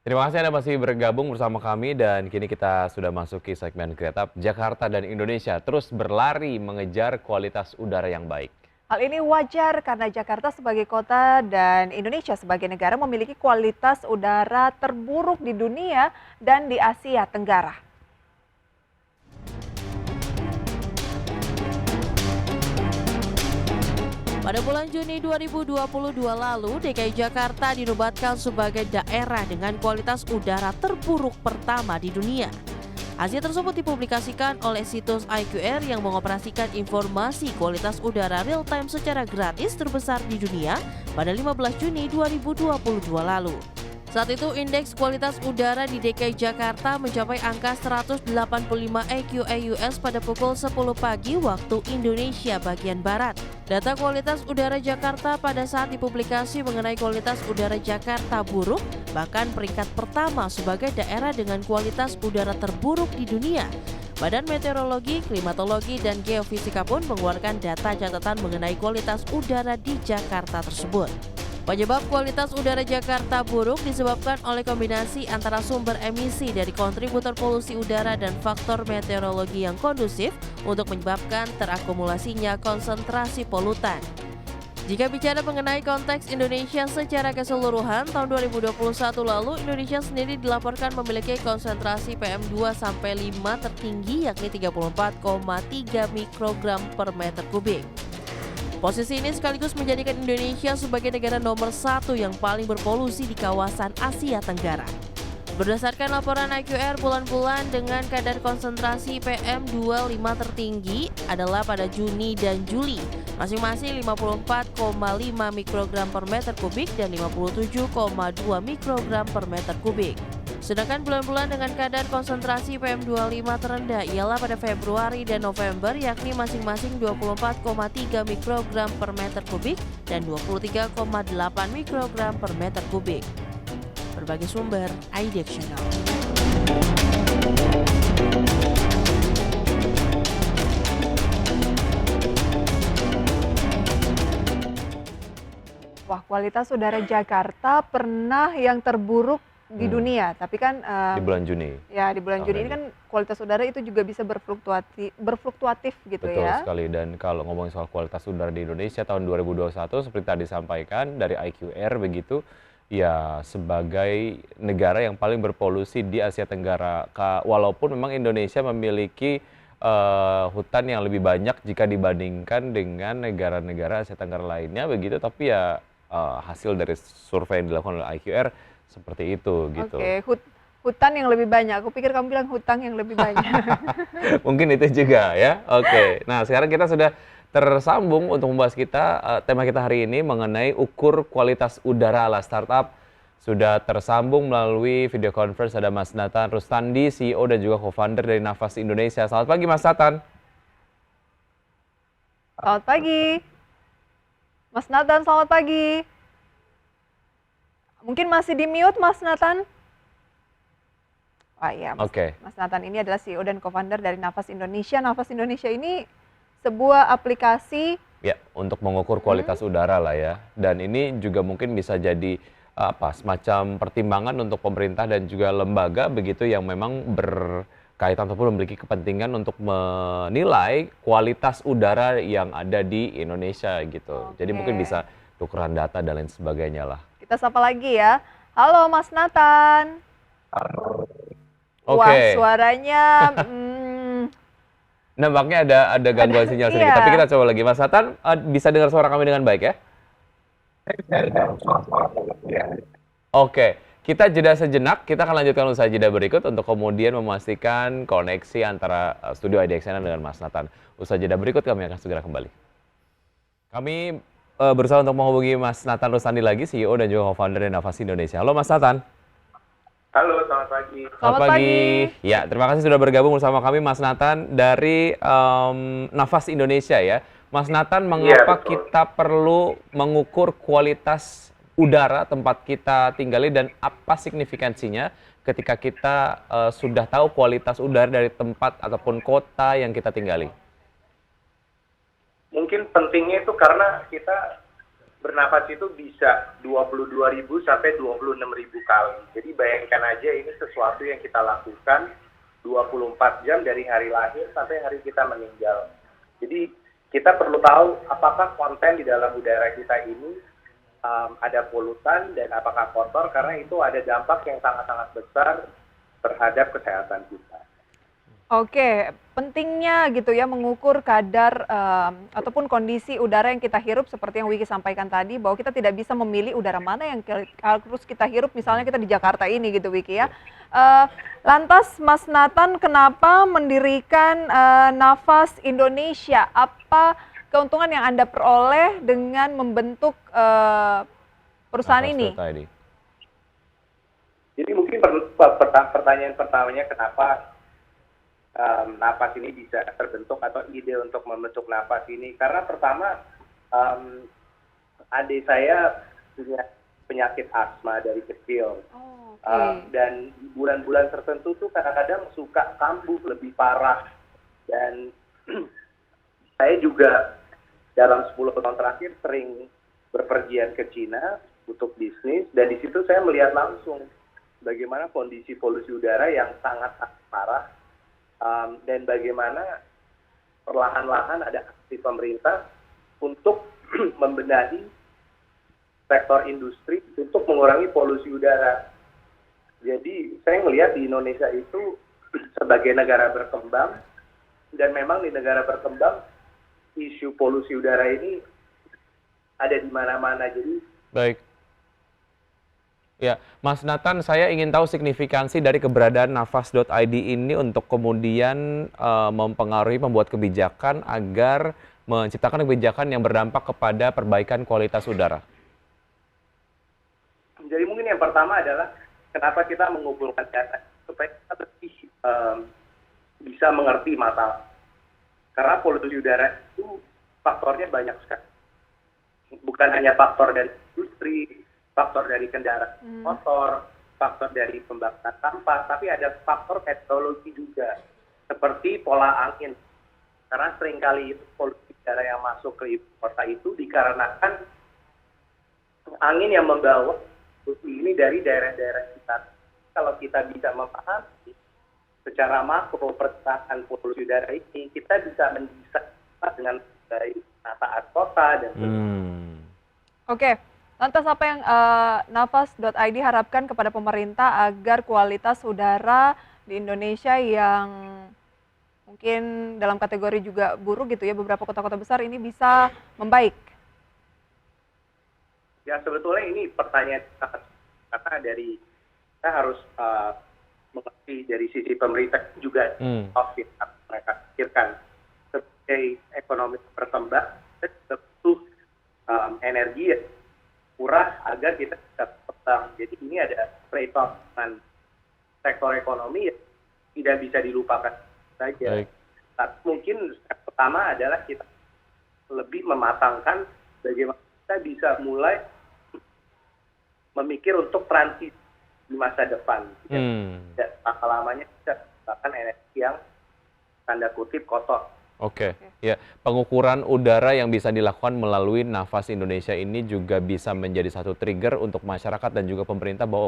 Terima kasih Anda masih bergabung bersama kami dan kini kita sudah masuki segmen Kereta Jakarta dan Indonesia terus berlari mengejar kualitas udara yang baik. Hal ini wajar karena Jakarta sebagai kota dan Indonesia sebagai negara memiliki kualitas udara terburuk di dunia dan di Asia Tenggara. Pada bulan Juni 2022 lalu, DKI Jakarta dinobatkan sebagai daerah dengan kualitas udara terburuk pertama di dunia. Hasil tersebut dipublikasikan oleh situs IQR yang mengoperasikan informasi kualitas udara real-time secara gratis terbesar di dunia pada 15 Juni 2022 lalu. Saat itu, indeks kualitas udara di DKI Jakarta mencapai angka 185 EQE-US pada pukul 10 pagi waktu Indonesia bagian Barat. Data kualitas udara Jakarta pada saat dipublikasi mengenai kualitas udara Jakarta buruk, bahkan peringkat pertama sebagai daerah dengan kualitas udara terburuk di dunia. Badan Meteorologi, Klimatologi, dan Geofisika pun mengeluarkan data catatan mengenai kualitas udara di Jakarta tersebut. Penyebab kualitas udara Jakarta buruk disebabkan oleh kombinasi antara sumber emisi dari kontributor polusi udara dan faktor meteorologi yang kondusif untuk menyebabkan terakumulasinya konsentrasi polutan. Jika bicara mengenai konteks Indonesia secara keseluruhan, tahun 2021 lalu Indonesia sendiri dilaporkan memiliki konsentrasi PM2,5 tertinggi yakni 34,3 mikrogram per meter kubik. Posisi ini sekaligus menjadikan Indonesia sebagai negara nomor 1 yang paling berpolusi di kawasan Asia Tenggara. Berdasarkan laporan IQR, bulan-bulan dengan kadar konsentrasi PM2,5 tertinggi adalah pada Juni dan Juli, masing-masing 54,5 mikrogram per meter kubik dan 57,2 mikrogram per meter kubik. Sedangkan bulan-bulan dengan kadar konsentrasi PM2,5 terendah ialah pada Februari dan November yakni masing-masing 24,3 mikrogram per meter kubik dan 23,8 mikrogram per meter kubik. Berbagai sumber, iDictional. Wah, kualitas udara Jakarta pernah yang terburuk di dunia, tapi kan Di bulan Juni. ya di bulan tahun Juni ini kan kualitas udara itu juga bisa berfluktuatif gitu Betul ya. sekali, dan kalau ngomongin soal kualitas udara di Indonesia tahun 2021 seperti tadi disampaikan dari IQR begitu, ya sebagai negara yang paling berpolusi di Asia Tenggara. Walaupun memang Indonesia memiliki hutan yang lebih banyak jika dibandingkan dengan negara-negara Asia Tenggara lainnya begitu, tapi ya hasil dari survei yang dilakukan oleh IQR seperti itu gitu. Oke, hutan yang lebih banyak. Aku pikir kamu bilang hutang yang lebih banyak. Mungkin itu juga ya. Oke. Nah, sekarang kita sudah tersambung untuk membahas tema kita hari ini mengenai ukur kualitas udara ala startup. Sudah tersambung melalui video conference ada Mas Nathan Rustandi, CEO dan juga co-founder dari Nafas Indonesia. Selamat pagi Mas Nathan. Selamat pagi. Mas Nathan, selamat pagi. Mungkin masih di mute Mas Nathan? Wah iya, Oke. Mas Nathan ini adalah CEO dan co-founder dari Nafas Indonesia. Nafas Indonesia ini sebuah aplikasi Ya, untuk mengukur kualitas udara lah ya. Dan ini juga mungkin bisa jadi semacam pertimbangan untuk pemerintah dan juga lembaga begitu yang memang berkaitan ataupun memiliki kepentingan untuk menilai kualitas udara yang ada di Indonesia gitu. Jadi mungkin bisa tukeran data dan lain sebagainya lah. Kita sapa lagi ya. Halo Mas Nathan. Oke. Wah, suaranya Nampaknya ada gangguan sinyal sedikit, iya. tapi kita coba lagi. Mas Nathan, bisa dengar suara kami dengan baik ya? Oke, kita jeda sejenak, kita akan lanjutkan usai jeda berikut untuk kemudian memastikan koneksi antara studio IDXN dengan Mas Nathan. Usai jeda berikut kami akan segera kembali. Kami berusaha untuk menghubungi Mas Nathan Rustandi lagi, CEO dan juga co-founder dari Nafas Indonesia. Halo Mas Nathan. Halo, selamat pagi. Selamat pagi. Ya, terima kasih sudah bergabung bersama kami Mas Nathan dari Nafas Indonesia ya. Mas Nathan, mengapa kita perlu mengukur kualitas udara tempat kita tinggali dan apa signifikansinya ketika kita sudah tahu kualitas udara dari tempat ataupun kota yang kita tinggali? Mungkin pentingnya itu karena kita bernapas itu bisa 22.000 sampai 26.000 kali. Jadi bayangkan aja ini sesuatu yang kita lakukan 24 jam dari hari lahir sampai hari kita meninggal. Jadi kita perlu tahu apakah konten di dalam udara kita ini ada polutan dan apakah kotor, karena itu ada dampak yang sangat-sangat besar terhadap kesehatan kita. Oke, pentingnya gitu ya mengukur kadar ataupun kondisi udara yang kita hirup seperti yang Wiki sampaikan tadi, bahwa kita tidak bisa memilih udara mana yang harus kita hirup, misalnya kita di Jakarta ini gitu Wiki ya. Lantas Mas Nathan, kenapa mendirikan Nafas Indonesia? Apa keuntungan yang Anda peroleh dengan membentuk perusahaan ini? Jadi mungkin pertanyaan pertamanya kenapa Nafas ini bisa terbentuk atau ide untuk membentuk Nafas ini, karena pertama adik saya punya penyakit asma dari kecil. Dan bulan-bulan tertentu tuh kadang-kadang suka kambuh lebih parah, dan saya juga dalam 10 tahun terakhir sering berpergian ke Cina untuk bisnis, dan di situ saya melihat langsung bagaimana kondisi polusi udara yang sangat parah. Dan bagaimana perlahan-lahan ada aksi pemerintah untuk membenahi sektor industri untuk mengurangi polusi udara. Jadi saya melihat di Indonesia itu sebagai negara berkembang, dan memang di negara berkembang isu polusi udara ini ada di mana-mana. Jadi baik. Ya, Mas Nathan, saya ingin tahu signifikansi dari keberadaan nafas.id ini untuk kemudian mempengaruhi pembuat kebijakan agar menciptakan kebijakan yang berdampak kepada perbaikan kualitas udara. Jadi mungkin yang pertama adalah kenapa kita mengumpulkan data supaya kita lebih bisa mengerti masalah. Karena polusi udara itu faktornya banyak sekali. Bukan hanya faktor dari industri, faktor dari kendaraan motor, faktor dari pembakaran sampah, tapi ada faktor teknologi juga, seperti pola angin. Karena seringkali itu polusi udara yang masuk ke ibu kota itu dikarenakan angin yang membawa polusi ini dari daerah-daerah sekitar. Kalau kita bisa memahami secara makro pergerakan polusi udara ini, kita bisa mendesain dengan baik penataan kota dan Oke. Lantas apa yang Nafas.id harapkan kepada pemerintah agar kualitas udara di Indonesia yang mungkin dalam kategori juga buruk gitu ya, beberapa kota-kota besar ini bisa membaik? Ya sebetulnya ini pertanyaan karena dari kita harus mengerti dari sisi pemerintah juga mereka pikirkan sebagai ekonomi berkembang kita butuh energi murah agar kita bisa berkembang. Jadi ini ada trade-off dengan sektor ekonomi yang tidak bisa dilupakan saja. Tapi mungkin step pertama adalah kita lebih mematangkan bagaimana kita bisa mulai memikir untuk transisi di masa depan. Dan lamanya kita menggunakan energi yang tanda kutip kotor. Oke. Ya, pengukuran udara yang bisa dilakukan melalui Nafas Indonesia ini juga bisa menjadi satu trigger untuk masyarakat dan juga pemerintah bahwa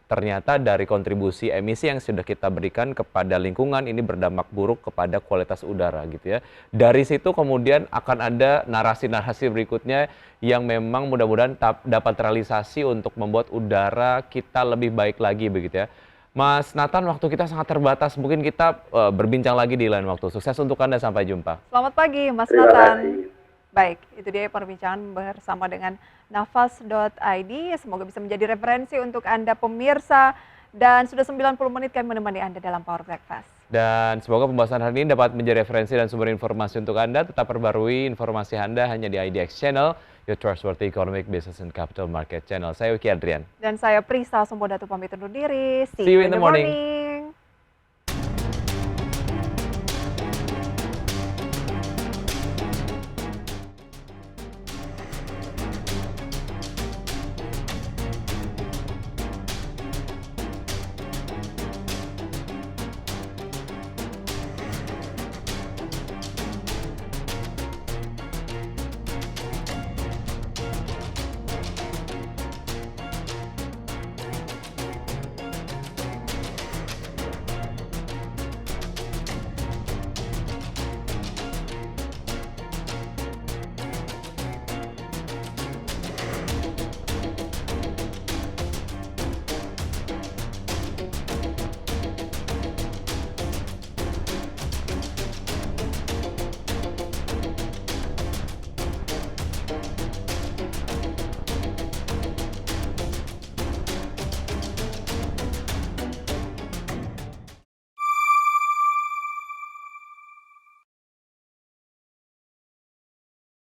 ternyata dari kontribusi emisi yang sudah kita berikan kepada lingkungan ini berdampak buruk kepada kualitas udara gitu ya. Dari situ kemudian akan ada narasi-narasi berikutnya yang memang mudah-mudahan dapat terrealisasi untuk membuat udara kita lebih baik lagi begitu ya. Mas Nathan, waktu kita sangat terbatas. Mungkin kita berbincang lagi di lain waktu. Sukses untuk Anda. Sampai jumpa. Selamat pagi, Mas Nathan. Baik, itu dia perbincangan bersama dengan Nafas.id. Semoga bisa menjadi referensi untuk Anda pemirsa. Dan sudah 90 menit kami menemani Anda dalam Power Breakfast. Dan semoga pembahasan hari ini dapat menjadi referensi dan sumber informasi untuk Anda. Tetap perbarui informasi Anda hanya di IDX Channel, your trustworthy economic business and capital market channel. Saya Wiki Adrian. Dan saya Prisa Sumbodatu pamit undur diri. See you in the morning.